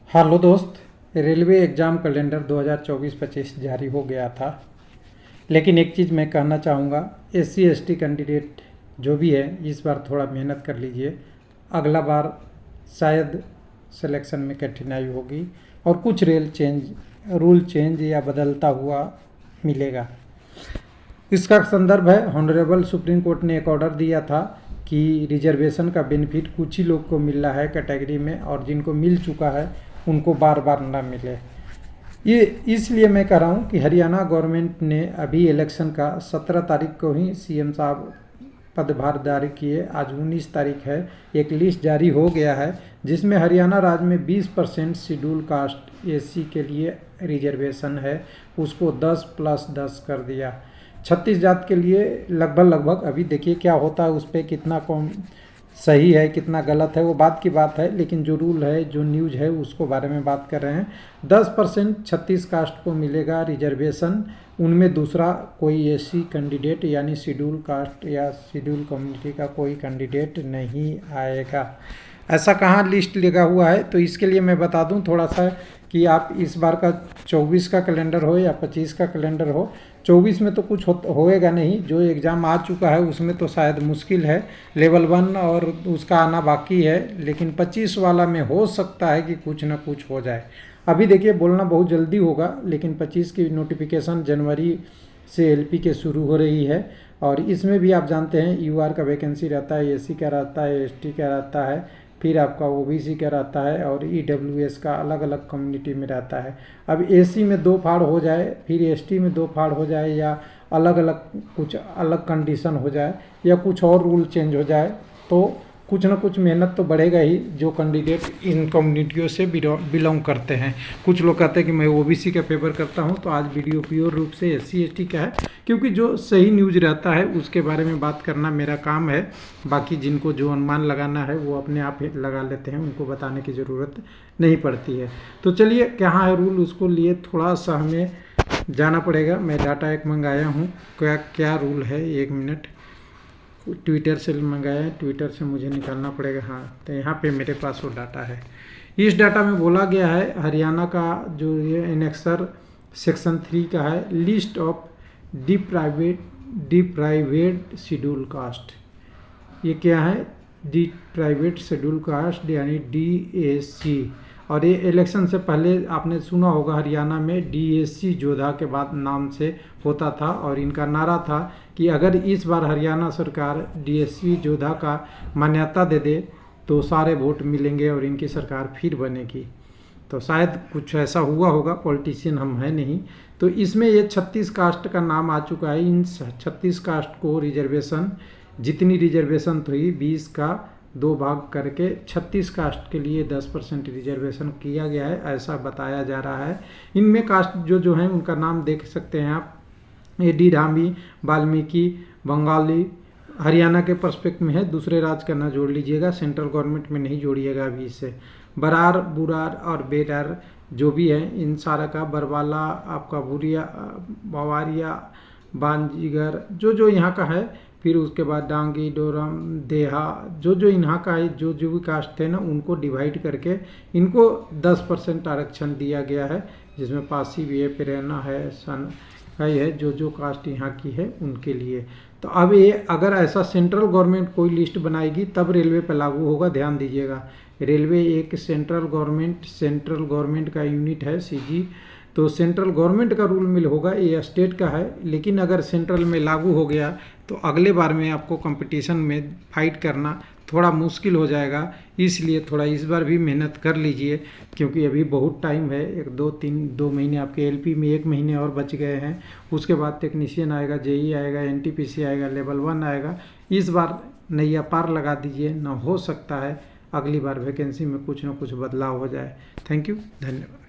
Hello दोस्त। Railway exam calendar 2024-25 जारी हो गया था, लेकिन एक चीज़ मैं कहना चाहूँगा, SC ST कैंडिडेट जो भी है इस बार थोड़ा मेहनत कर लीजिए। अगला बार शायद सिलेक्शन में कठिनाई होगी और कुछ रूल चेंज या बदलता हुआ मिलेगा। इसका संदर्भ है, ऑनरेबल सुप्रीम कोर्ट ने एक ऑर्डर दिया था कि रिजर्वेशन का बेनिफिट कुछ ही लोग को मिल रहा है कैटेगरी में, और जिनको मिल चुका है उनको बार बार ना मिले। ये इसलिए मैं कह रहा हूँ कि हरियाणा गवर्नमेंट ने अभी इलेक्शन का 17 तारीख को ही CM साहब पदभार जारी किए। आज 19 तारीख है। एक लिस्ट जारी हो गया है जिसमें हरियाणा राज्य में 20% शेड्यूल कास्ट SC के लिए रिजर्वेशन है, उसको 10+10 कर दिया। 36 जात के लिए लगभग अभी देखिए क्या होता है, उस पर कितना कौन सही है कितना गलत है वो बात की बात है, लेकिन जो रूल है जो न्यूज़ है उसको बारे में बात कर रहे हैं। 10% 36 कास्ट को मिलेगा रिजर्वेशन, उनमें दूसरा कोई SC कैंडिडेट यानी शेड्यूल कास्ट या शेड्यूल कम्युनिटी का कोई कैंडिडेट नहीं आएगा। ऐसा कहाँ लिस्ट लगा हुआ है, तो इसके लिए मैं बता दूं थोड़ा सा कि आप इस बार का 24 का कैलेंडर हो या 25 का कैलेंडर हो, 24 में तो कुछ होएगा नहीं। जो एग्ज़ाम आ चुका है उसमें तो शायद मुश्किल है, लेवल 1 और उसका आना बाकी है, लेकिन 25 वाला में हो सकता है कि कुछ ना कुछ हो जाए। अभी देखिए बोलना बहुत जल्दी होगा, लेकिन 25 की नोटिफिकेशन जनवरी से LP के शुरू हो रही है, और इसमें भी आप जानते हैं UR का वैकेंसी रहता है, SC का रहता है, ST का रहता है, फिर आपका OBC का रहता है, और EWS का अलग अलग कम्युनिटी में रहता है। अब SC में 2 फाड़ हो जाए, फिर ST में 2 फाड़ हो जाए, या अलग अलग कुछ अलग कंडीशन हो जाए, या कुछ और रूल चेंज हो जाए, तो कुछ ना कुछ मेहनत तो बढ़ेगा ही जो कैंडिडेट इन कम्युनिटियों से बिलोंग करते हैं। कुछ लोग कहते हैं कि मैं OBC का फेवर करता हूं, तो आज वीडियो प्योर रूप से SC ST का है, क्योंकि जो सही न्यूज़ रहता है उसके बारे में बात करना मेरा काम है। बाकी जिनको जो अनुमान लगाना है वो अपने आप ही लगा लेते हैं, उनको बताने की ज़रूरत नहीं पड़ती है। तो चलिए कहाँ है रूल, उसको लिए थोड़ा सा हमें जाना पड़ेगा। मैं डाटा एक मंगाया हूँ, क्या रूल है, 1 मिनट। ट्विटर से मंगाया है, ट्विटर से मुझे निकालना पड़ेगा। हाँ, तो यहाँ पे मेरे पास वो डाटा है। इस डाटा में बोला गया है हरियाणा का जो ये एनेक्सर सेक्शन 3 का है, लिस्ट ऑफ डिप्राइवेट शेड्यूल कास्ट। ये क्या है, डिप्राइवेट शेड्यूल कास्ट यानी DSC। और ये इलेक्शन से पहले आपने सुना होगा हरियाणा में DSC जोधा के बाद नाम से होता था, और इनका नारा था कि अगर इस बार हरियाणा सरकार DSC जोधा का मान्यता दे दे तो सारे वोट मिलेंगे और इनकी सरकार फिर बनेगी। तो शायद कुछ ऐसा हुआ होगा, पॉलिटिशियन हम हैं नहीं। तो इसमें ये 36 कास्ट का नाम आ चुका है। इन 36 कास्ट को रिजर्वेशन, जितनी रिजर्वेशन हुई 20 का 2 भाग करके 36 कास्ट के लिए 10% रिजर्वेशन किया गया है, ऐसा बताया जा रहा है। इनमें कास्ट जो हैं उनका नाम देख सकते हैं आप, AD धामी, वाल्मीकि, बंगाली हरियाणा के पर्सपेक्ट में है, दूसरे राज्य का ना जोड़ लीजिएगा, सेंट्रल गवर्नमेंट में नहीं जोड़िएगा अभी इसे। बरार, बुरार और बेरार जो भी है इन सारा का, बरवाला, आपका बुरिया, बवारिया, बांजीगर जो यहाँ का है, फिर उसके बाद डांगी, डोरम, देहा जो यहाँ का है, जो भी कास्ट थे ना उनको डिवाइड करके इनको 10% आरक्षण दिया गया है, जिसमें पासी भी है, प्रेरणा है, सन है, जो कास्ट यहाँ की है उनके लिए। तो अब ये अगर ऐसा सेंट्रल गवर्नमेंट कोई लिस्ट बनाएगी तब रेलवे पर लागू होगा। ध्यान दीजिएगा, रेलवे एक सेंट्रल गवर्नमेंट का यूनिट है, CG। तो सेंट्रल गवर्नमेंट का रूल मिल होगा, ये स्टेट का है, लेकिन अगर सेंट्रल में लागू हो गया तो अगले बार में आपको कंपटीशन में फाइट करना थोड़ा मुश्किल हो जाएगा। इसलिए थोड़ा इस बार भी मेहनत कर लीजिए, क्योंकि अभी बहुत टाइम है, 2 महीने आपके LP में 1 महीने और बच गए हैं। उसके बाद टेक्नीशियन आएगा, JE आएगा, NTPC आएगा, लेवल 1 आएगा। इस बार नैया पार लगा दीजिए, ना हो सकता है अगली बार वैकेंसी में कुछ ना कुछ बदलाव हो जाए। थैंक यू, धन्यवाद।